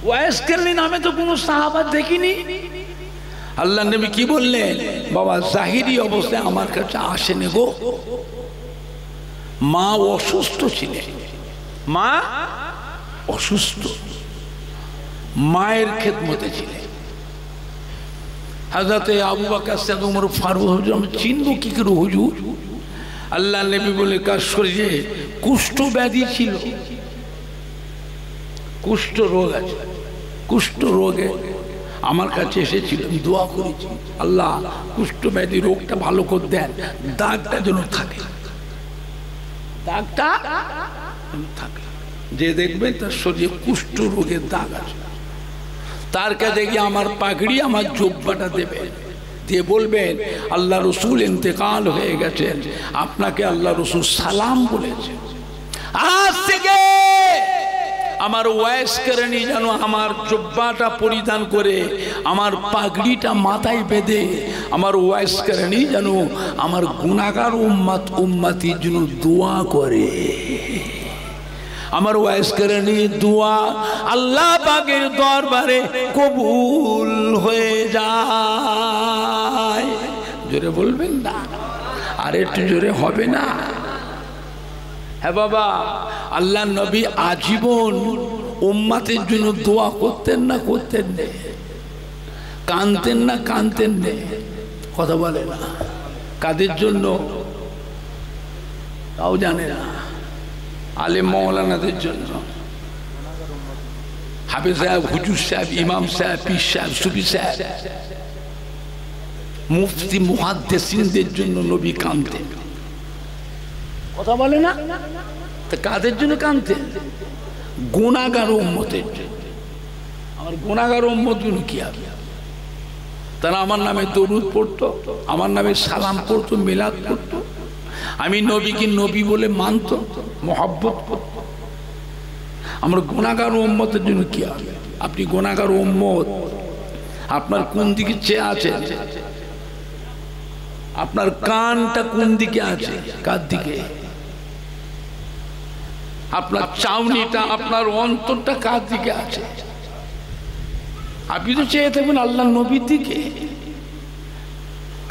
ওয়াইস কেরনি নামে তো কোনো সাহাবা দেখিনি। আল্লাহ নবী কি বললেন, বাবা জাহিরি অবস্থায় আমার কাছে আসেনি গো, মা অসুস্থ ছিলেন, মা অসুস্থ, মায়ের খেদমতে ছিলেন। হযরতে আবু বকর সিদ্দিক, ওমর ফারুক, হুজুর আমি চিনব কি করে হুজুর? আল্লাহ নবী বলে কার শরীরে কুষ্ঠ ব্যাধি ছিল, কুষ্ঠ রোগ আছে, কুষ্ঠ রোগে আমার কাছে এসেছিল, দোয়া করেছি আল্লাহ কুষ্ঠ ব্যাধি রোগটা ভালো করে দেন, দাগটা যেন থাকে, দাগটা থাকে। যে দেখবে তার শরীরে কুষ্ঠ রোগের দাগ আছে, তার কাছে গিয়ে আমার পাগড়ি আমার জুব্বাটা দেবেন, দিয়ে বলবেন আল্লাহ রসুল ইন্তেকাল হয়ে গেছেন, আপনাকে আল্লাহ রসুল সালাম বলেছেন। আজ থেকে আমার ওয়াইস কেরানি যেন আমার জুব্বাটা পরিধান করে, আমার পাগড়িটা মাথায় বেঁধে, আমার ওয়াইস কেরানি যেন আমার গুনাহগার উম্মতির জন্য দোয়া করে। আমার ওয়াইস কেরানি দোয়া আল্লাহ পাকের দরবারে কবুল হয়ে যায়। জোরে বলবেন না, আর একটু জোরে হবে না? হ্যাঁ বাবা, আল্লাহ নবী আজীবন উম্মতের জন্য দোয়া করতেন না করতেন না? কাঁদতেন না কাঁদতেন না? কথা বলে না। কাদের জন্য তাও জানে না, আলেম মৌলানাদের জন্য, হাফেজ সাহেব, হুজুর সাহেব, ইমাম সাহেব, পীর সাহেব, সুফি সাহেব, মুফতি মুহাদ্দিসিনদের জন্য নবী কাঁদতেন। কথা বলে না? তা কাদের জন্য কাঁদতেন? গুনাহগার উম্মতের জন্য। আমার গুনাহগার উম্মত গুলো কি হবে? তারা আমার নামে দরুদ পড়তো, আমার নামে সালাম পড়তো, মিলাদ পড়তো, আমি নবীকে নবী বলে মানত, মহব্বত করত। আমার গুনাহগার উম্মতের জন্য কি হবে? আপনি গুনাহগার উম্মত, আপনার কোন দিকে চেয়ে আছেন? আপনার কানটা কোন দিকে আছে? কার দিকে? আপনার চাউনিটা, আপনার অন্তরটা কার দিকে আছে? আপনি তো চেয়ে থাকবেন আল্লাহ নবীর দিকে।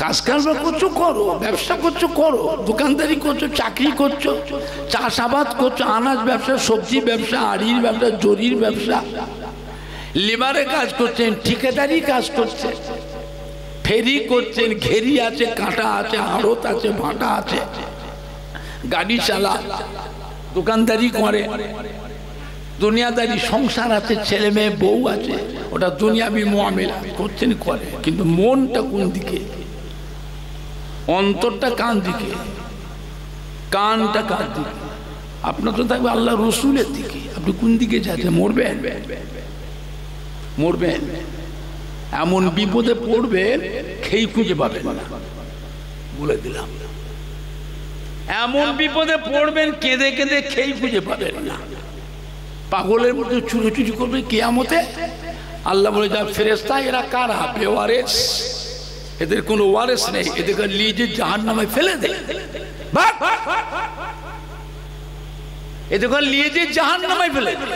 কাজ কারবার করছো করো, ব্যবসা করছো করো, দোকানদারি করছো, চাকরি করছো, চাষাবাদ করছো, আনাজ ব্যবসা, সবজি ব্যবসা, আড়ির ব্যবসা, জরির ব্যবসা, লেবারে কাজ করছেন, ঠিকাদারি কাজ করছেন, ফেরি করছেন, ঘেরি আছে, কাঁটা আছে, আড়ত আছে, ভাটা আছে, গাড়ি চালা, দোকানদারি করে, দুনিয়াদারি সংসার আছে, ছেলে মেয়ে বউ আছে, ওটা দুনিয়াবি মুআমিলা করছেন করে, কিন্তু মনটা কোন দিকে? অন্তরটা কান দিকে, কানটা কার দিকে? আপনার তো থাকবে আল্লাহ রসুলের দিকে। আপনি কোন দিকে যাচ্ছেন? মরবেন, মরবেন, এমন বিপদে পড়বেন খেই খুঁজে পাবেন না, বলে দিলাম। এমন বিপদে পড়বেন কেঁদে কেঁদে খেই খুঁজে পাবেন না, পাগলের মধ্যে চুরোচুরি করবে কিয়ামতে। আল্লাহ বলে যা ফেরেশতা, এরা কারা? বেওয়ারেস, এদের কোনো ওয়ারেস নেই, এদেরকে লিজে জাহান্নামে ফেলে দে, এদেরকে লিজে জাহান্নামে ফেলে দে,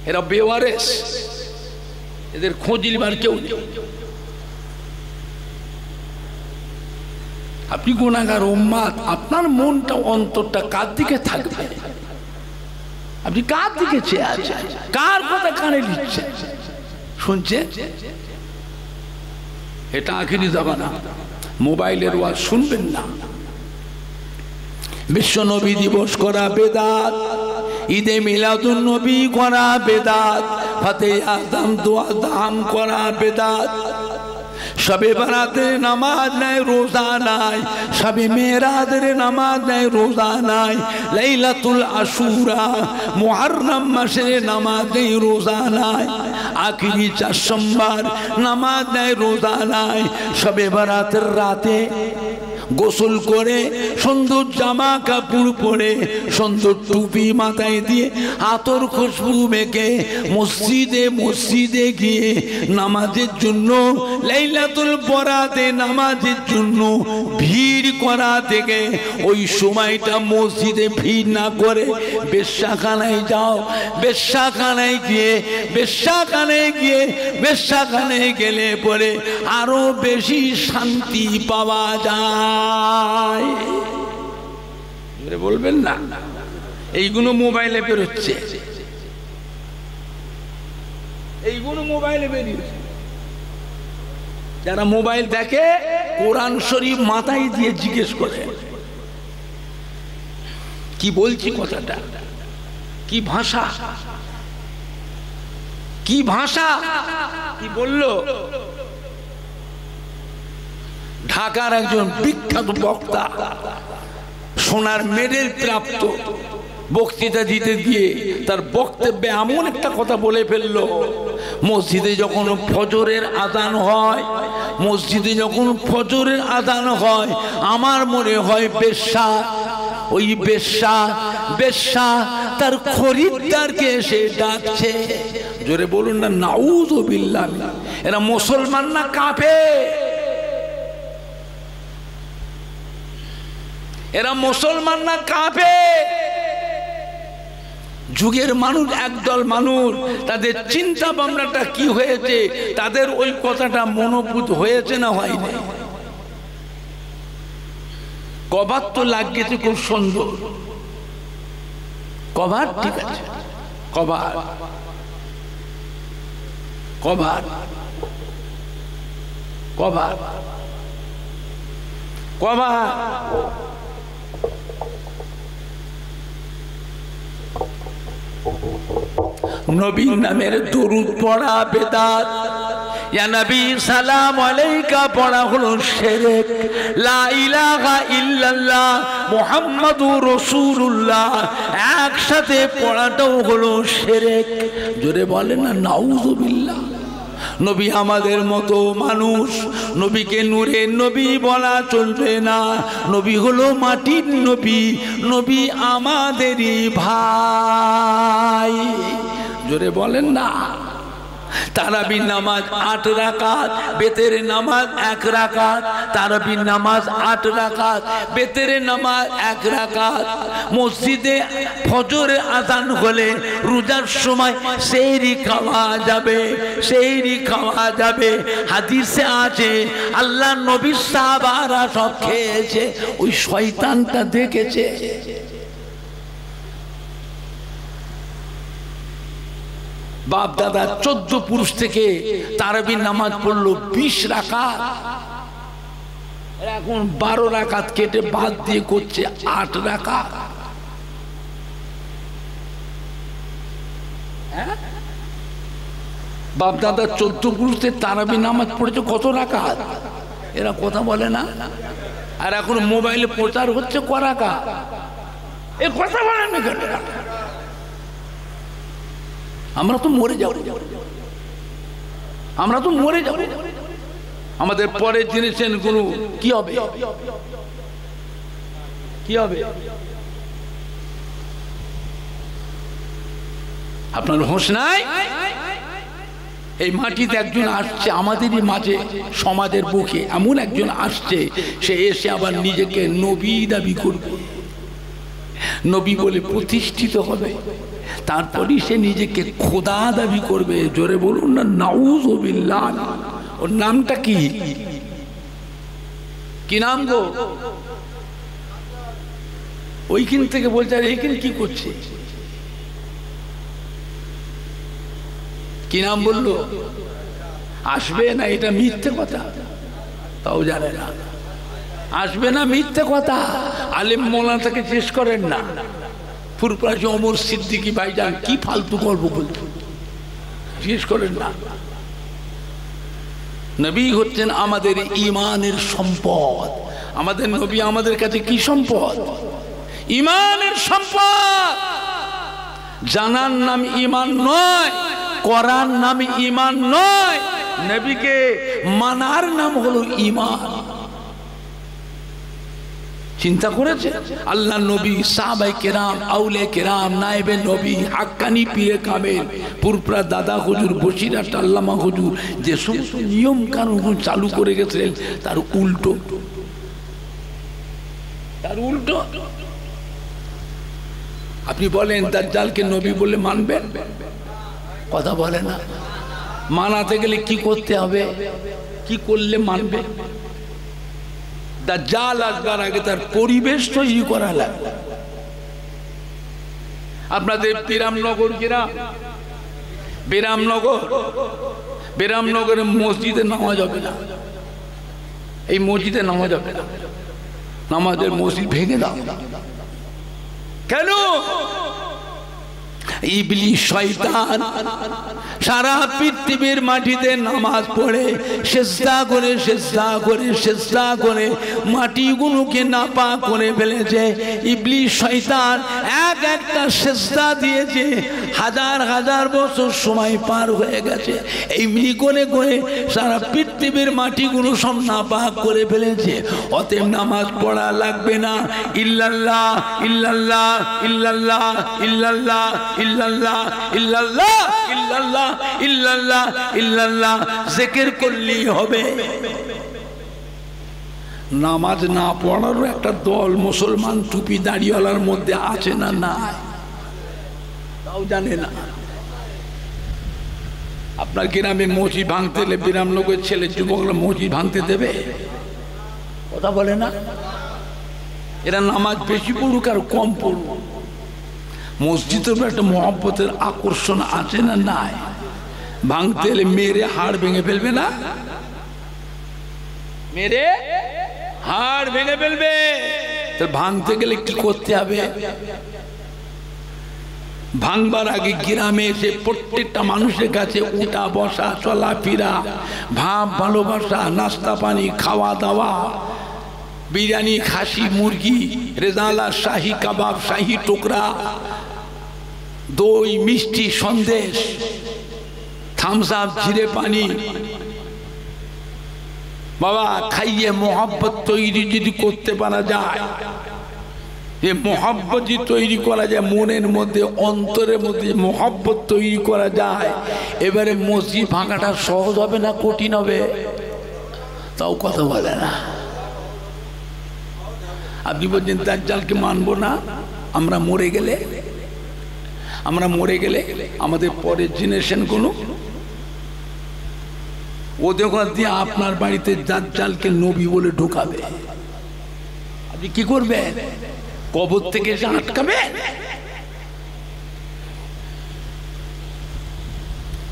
এরা বেওয়ারেস, এদের খোঁজ নিবার কেউ নেই। আপনি গুনাহগার উম্মত, আপনার মনটা অন্তরটা কার দিকে থাকবে? আপনি কার দিকে চেয়ে আছেন? কার কথা কানে নিচ্ছেন, শুনছেন? এটা আখিরি জামানা, মোবাইলের ওয়াজ শুনবেন না। বিশ্ব নবী দিবস করা বেদাত, ঈদে মিলাদুন নবী করা বেদাত, ফাতে আজম দোয়া দাম করা বেদাত, শবে বরাতের নামাজ নাই, রোজা নাই, শবে মেরাজের নামাজ নাই, রোজা নাই, লাইলাতুল আশুরা মুহররম মাসের নামাজ নেই, রোজা নাই, আখিরি 4 সোমবার নামাজ নাই, রোজা নাই, শবে বরাতের রাতে গোসল করে সুন্দর জামা কাপড় পরে সুন্দর টুপি মাথায় দিয়ে আতর খুশবু মেখে মসজিদে মসজিদে গিয়ে নামাজের জন্য লাইলাতুল বরাতে নামাজের জন্য ভিড় করা থেকে ওই সময়টা মসজিদে ভিড় না করে বেশ্যাখানায় যাও। বেশ্যাখানায় গেলে পরে আরো বেশি শান্তি পাওয়া যায়। বলবেন না এইগুলো মোবাইলে বেরোচ্ছে, এইগুলো মোবাইলে বেরিয়েছে। যারা মোবাইল দেখে কোরআন শরীফ মাথায় দিয়ে জিজ্ঞেস করে কি বলছি, কথাটা কি ভাষা, কি ভাষা, কি বললো। ঢাকার একজন বিখ্যাত বক্তা, সোনার মেডেল প্রাপ্ত, বক্তৃতা দিতে গিয়ে তার বক্তব্যে এমন একটা কথা বলে ফেললো, মসজিদে যখন ফজরের আযান হয়, মসজিদে যখন ফজরের আযান হয় আমার মনে হয় বেশ্যা, ওই বেশ্যা তার খরিদ্দারকে এসে ডাকছে। জোরে বলুন না নাউযুবিল্লাহ। এরা মুসলমান না কাফের? এরা মুসলমান না কাফের? যুগের মানুষ, একদল মানুষ, তাদের চিন্তা ভাবনাটা কি হয়েছে, তাদের ওই কথাটা মনোভূত হয়েছে না হয়নি? কভার তো লাগিয়েছে খুব সুন্দর, কভার ঠিক আছে, কভার কভার কভার কভার নবীর নামের দরুদ পড়া বেদাত, ইয়া নবী সালাম আলাইকা পড়া হলো শিরক, লা ইলাহা ইল্লাল্লাহ মুহাম্মাদুর রাসূলুল্লাহ একসাথে পড়াটাও হলো শিরক। জোরে বলেন না নাউযুবিল্লাহ। নবী আমাদের মতো মানুষ, নবীকে নূরের নবী বলা চলবে না। নবী হলো মাটির নবী, নবী আমাদেরই ভাই। জোরে বলেন না। তারাবির নামাজ 8 রাকাত, বেতের নামাজ 1 রাকাত। তারাবির নামাজ 8 রাকাত, বেতের নামাজ 1 রাকাত। মসজিদে ফজরের আযান হলে রোজার সময় সেহরি খাওয়া যাবে, সেহরি খাওয়া যাবে। হাদিসে আছে আল্লাহ নবীর সাহাবারা সব খেয়েছে, ওই শয়তানটা দেখেছে। বাপ দাদা 14 পুরুষ থেকে তারাবির নামাজ পড়লো 20 রাকাত, এখন 12 রাকাত কেটে বাদ দিয়ে করছে 8 রাকাত। বাপ দাদা 14 পুরুষ থেকে তারাবির নামাজ পড়েছে কত রাকাত? এরা কথা বলে না। আর এখন মোবাইলে প্রচার হচ্ছে ক রাকাত, এ কথা বলেন না কেন? আমরা তো মরে যাব, আমরা তো মরে যাব। আমাদের পরের জেনারেশন গুলো কি হবে, কি হবে? আপনার হোশ নাই? এই মাটিতে একজন আসছে আমাদেরই মাঝে, সমাজের বুকে এমন একজন আসছে, সে এসে আবার নিজেকে নবী দাবি করবে, নবী বলে প্রতিষ্ঠিত হবে, তারপরই সে নিজেকে খোদা দাবি করবে। জোরে বলুন না নাউযুবিল্লাহ। ওর নামটা কি, কি নাম গো? ওইখান থেকে বলছে আর এইখানে কি করছে, কি নাম বললো? আসবে না, এটা মিথ্যে কথা, তাও জানে না। আসবে না, মিথ্যে কথা। আলেম মৌলানা থেকে শেষ করেন না। ফুরফুরাজি ওমর সিদ্দিকী ভাইজান কি ফালতু গল্প বলতো, শেষ করেন না। নবী হচ্ছেন আমাদের ঈমানের সম্পদ। আমাদের নবী আমাদের কাছে কি সম্পদ? ঈমানের সম্পদ। জানার নাম ঈমান নয়, করার নাম ঈমান নয়, নবীকে মানার নাম হলো ঈমান। চিন্তা করেছে? আল্লাহ নবী, সাহাবায়ে কেরাম, আউলে কেরাম, নায়েবে নবী, হাক্কানি পীরে কামেল, পুরপুরা দাদা হুজুর, বসিরহাট আল্লামা হুজুর যে সমস্ত নিয়ম কানুন চালু করে গেছিলেন তার উল্টো, তার উল্টো। আপনি বলেন দাজ্জালকে নবী বলে মানবেন? কথা বলে না। মানাতে গেলে কি করতে হবে? কি করলে মানবে? দাজ্জাল আসবার আগে তার পরিবেশ তৈরি করা লাগবে। আপনাদের বিরামনগর গ্রাম, বিরামনগরে মসজিদে নামাজ হবে না, এই মসজিদে নামাজ হবে না, নামাজের মসজিদ ভেঙে দাও। কেন? ইবলিস শয়তান সারা পৃথিবীর মাটিতে নামাজ পড়ে সেজদা করে সেজদা করে সেজদা করে মাটিগুলোকে নাপাক করে ফেলেছে। ইবলিস শয়তান এক একটা সেজদা দিয়েছে, হাজার হাজার বছর সময় পার হয়ে গেছে, এমনি করে করে সারা পৃথিবীর মাটিগুলো সব নাপাক করে ফেলেছে। অতএব নামাজ পড়া লাগবে না। ইল্লাল্লাহ ইল্লাল্লাহ ইল্লাল্লাহ ইল্লাল্লাহ ইল্লাল্লাহ ইল্লাল্লাহ ইল্লাল্লাহ ইল্লাল্লাহ ইল্লাল্লাহ জিকির করলেই হবে। নামাজ না পড়ারও একটা দল মুসলমান টুপি দাড়িওয়ালার মধ্যে আছে না? না, তাও জানে না। আপনার গ্রামে মসজিদ ভাঙতে এলে বিরামনগরের ছেলে যুবকরা মসজিদ ভাঙতে দেবে? কথা বলে না। এরা নামাজ বেশি পড়ুক আর কম পড়ুক, মসজিদের একটা মহব্বতের আকর্ষণ আছে না? নাই। ভাঙতে এলে মেরে হাড় ভেঙে ফেলবে না? মেরে হাড় ভেঙে ফেলবে। ভাঙতে গেলে কি করতে হবে? ভাঙবার আগে গ্রামে এসে প্রত্যেকটা মানুষের কাছে উঠা বসা চলাফেরা, ভাব ভালোবাসা, নাস্তা পানি, খাওয়া দাওয়া, বিরিয়ানি, খাসি, মুরগি, রেজালা, শাহী কাবাব, শাহী টুকরা, দই, মিষ্টি, সন্দেশ, থামস আপ, জিরে পানি, বাবা খাইয়ে মোহাব্বত তৈরি যদি করতে পারা যায়, যে মোহাব্বত যদি তৈরি করা যায় মনের মধ্যে, অন্তরের মধ্যে মোহাব্বত তৈরি করা যায়, এবারে মসজিদ ভাঙাটা সহজ হবে না কঠিন হবে? তাও কথা বলে না। আপনি বলছেন দাজ্জালকে মানবো না, আমরা মরে গেলে, আমরা মরে গেলে আমাদের পরের জেনারেশনগুলো ওদের দিয়ে আপনার বাড়িতে দাজ্জালকে নবী বলে ঢোকাবে। আপনি কি করবেন? কবর থেকে এসে আটকাবেন?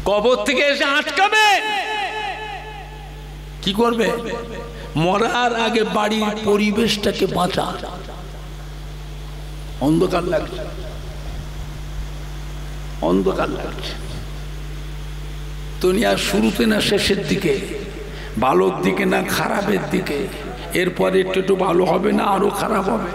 কবর থেকে এসে আটকাবেন? কি করবে? মরার আগে বাড়ির পরিবেশটাকে বাঁচা। অন্ধকার লাগছে, অন্ধকার লাগছে, দুনিয়ার শুরুতে না শেষের দিকে, ভালোর দিকে না খারাপের দিকে, এরপরে একটু ভালো হবে না আরো খারাপ হবে।